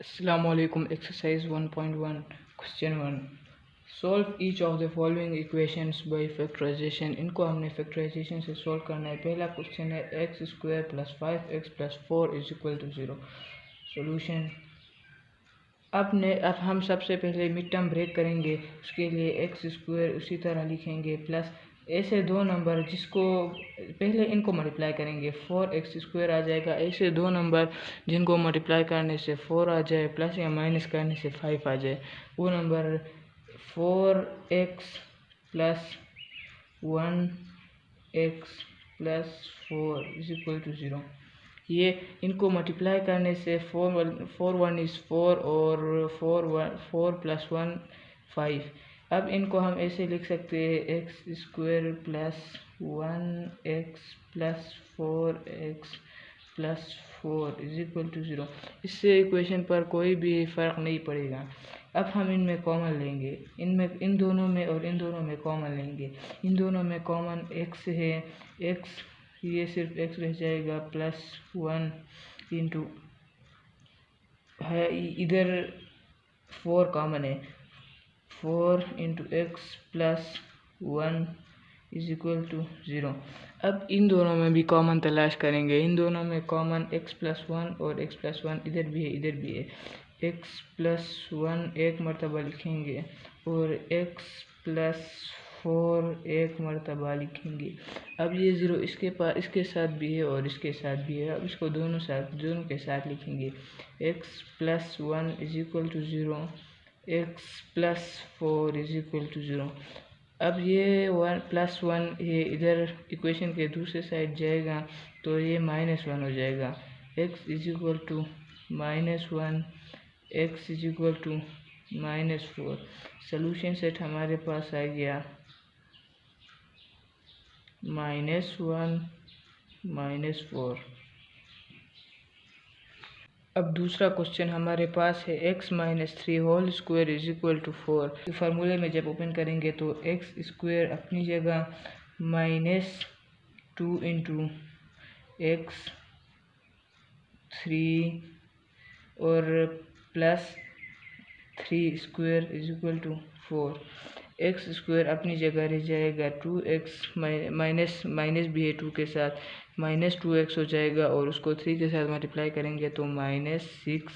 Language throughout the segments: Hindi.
Assalamualaikum. Exercise 1.1 Question 1. Solve each of the following equations by factorization. इनको हमने factorization से solve करना है। पहला क्वेश्चन है x square plus 5x plus 4 is equal to 0। Solution. अब हम सबसे पहले मिड टर्म ब्रेक करेंगे। उसके लिए एक्स स्क्वायर उसी तरह लिखेंगे प्लस ऐसे दो नंबर जिसको पहले इनको मल्टीप्लाई करेंगे 4x स्क्वायर आ जाएगा। ऐसे दो नंबर जिनको मल्टीप्लाई करने से 4 आ जाए प्लस या माइनस करने से 5 आ जाए, वो number 4x plus 1x plus 4 is equal to 0। ये इनको मल्टीप्लाई करने से 4 1 इज़ 4 और 4 प्लस 1 5। अब इनको हम ऐसे लिख सकते हैं x square plus 1x plus 4x plus 4 is equal to 0। इससे इक्वेशन पर कोई भी फ़र्क नहीं पड़ेगा। अब हम इनमें कॉमन लेंगे, इन दोनों में और इन दोनों में कॉमन लेंगे। इन दोनों में कॉमन x है, x ये सिर्फ x रह जाएगा प्लस 1 इंटू है, इधर 4 कॉमन है, 4 into x plus 1 is equal to 0। अब इन दोनों में भी कॉमन तलाश करेंगे। इन दोनों में कॉमन x प्लस 1 और x प्लस 1 इधर भी है इधर भी है। x प्लस 1 एक मरतबा लिखेंगे और x प्लस 4 एक मरतबा लिखेंगे। अब ये 0 इसके साथ भी है और इसके साथ भी है। अब इसको दोनों के साथ लिखेंगे। x plus 1 is equal to 0, x plus 4 is equal to 0। अब ये 1 प्लस 1 ये इधर इक्वेशन के दूसरे साइड जाएगा तो ये -1 हो जाएगा। x is equal to -1, x is equal to -4। Solution set हमारे पास आ गया -1 -4। अब दूसरा क्वेश्चन हमारे पास है x minus 3 whole square is equal to 4। फार्मूले में जब ओपन करेंगे तो x स्क्वायर अपनी जगह -2 इंटू एक्स 3 और plus 3 square is equal to 4। X square अपनी जगह रह जाएगा 2x माइनस भी है 2 के साथ, -2x हो जाएगा और उसको 3 के साथ मल्टीप्लाई करेंगे तो -6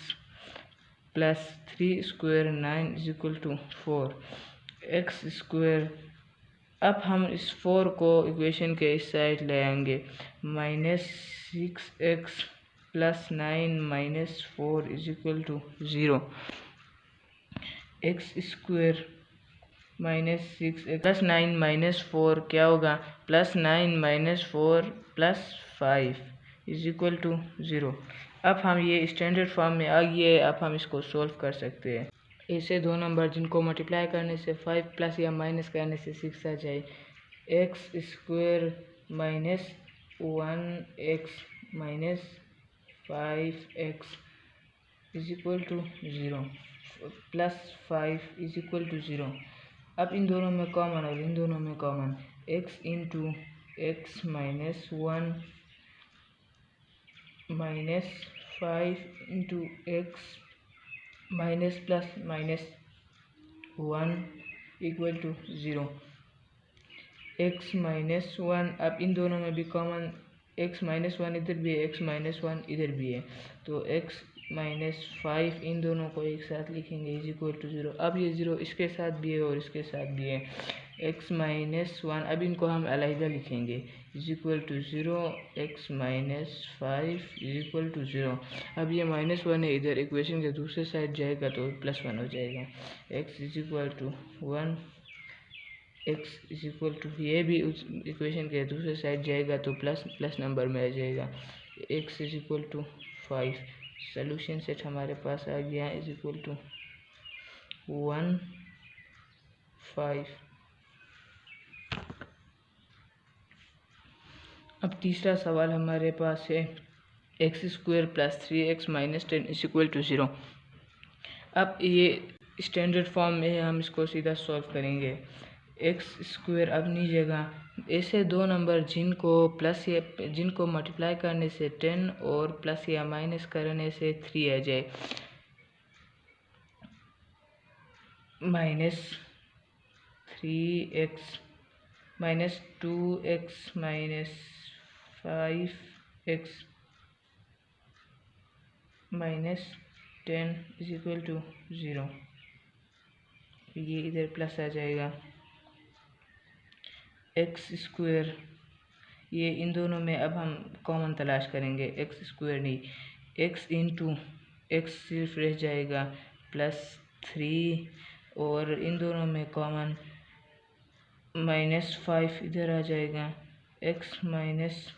plus 3 square 9 is equal to 4 x square. अब हम इस 4 को इक्वेशन के इस साइड ले आएंगे। -6x plus 9 minus 4 is equal to 0। X square -6 plus 9 minus 4 क्या होगा, +9 minus 4 plus 5 is equal to 0। अब हम ये स्टैंडर्ड फॉर्म में आ गए। अब हम इसको सोल्व कर सकते हैं। ऐसे दो नंबर जिनको मल्टीप्लाई करने से 5 प्लस या माइनस करने से 6 आ जाए। X square minus 1x minus 5x is equal to 0 plus 5 is equal to 0। अब इन दोनों में कॉमन और इन दोनों में common x into x minus 1 minus 5 into x minus plus minus 1 equal to 0। X minus 1, अब इन दोनों में भी कॉमन x माइनस 1 इधर भी है, x माइनस 1 इधर भी है, तो x माइनस 5 इन दोनों को एक साथ लिखेंगे इज इक्वल टू 0। अब ये 0 इसके साथ भी है और इसके साथ भी है। x माइनस 1, अब इनको हम अलहदा लिखेंगे is equal to 0, x minus 5 is equal to 0। अब ये -1 है, इधर इक्वेशन के दूसरे साइड जाएगा तो +1 हो जाएगा। x is equal to 1, x is equal to ये भी उस इक्वेशन के दूसरे साइड जाएगा तो प्लस नंबर में आ जाएगा। x is equal to 5। Solution set हमारे पास आ गया इज इक्वल टू 1 5। अब तीसरा सवाल हमारे पास है x square plus 3x minus 10 is equal to 0। अब ये स्टैंडर्ड फॉर्म में है, हम इसको सीधा सॉल्व करेंगे। एक्स स्क्वायर अपनी जगह ऐसे दो नंबर जिनको मल्टीप्लाई करने से 10 और प्लस या माइनस करने से 3 आ जाए। Minus 3x minus 2x minus 5x minus 10 is equal to 0। ये इधर प्लस आ जाएगा। एक्स स्क्वायर, ये इन दोनों में अब हम कॉमन तलाश करेंगे। एक्स स्क्वायर नहीं, एक्स इंटू एक्स सिर्फ रह जाएगा +3, और इन दोनों में कॉमन -5 इधर आ जाएगा। एक्स माइनस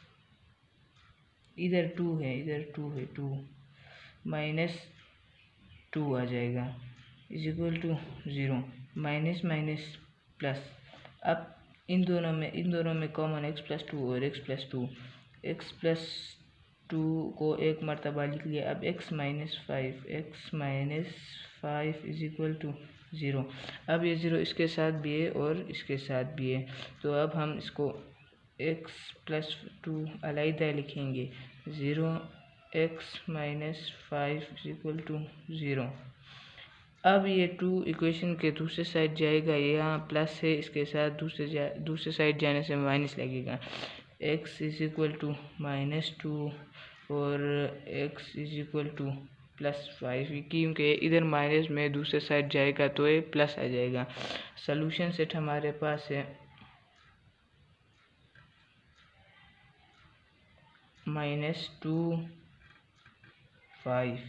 इधर 2 है, इधर 2 है, 2 -2 आ जाएगा is equal to 0। Minus minus plus. अब इन दोनों में कॉमन x+2 और x+2, x+2 को एक मरतबा लिख लिया। अब x minus 5 is equal to 0। अब ये 0 इसके साथ भी है और इसके साथ भी है, तो अब हम इसको x+2 अलग लिखेंगे। 0 x minus 5 is equal to 0। अब ये 2 इक्वेशन के दूसरे साइड जाएगा, यहाँ प्लस है, इसके साथ दूसरे साइड जाने से माइनस लगेगा। x इज इक्वल टू -2 और x इज इक्वल टू +5, क्योंकि इधर माइनस में दूसरे साइड जाएगा तो ये प्लस आ जाएगा। सॉल्यूशन सेट हमारे पास है -2 5।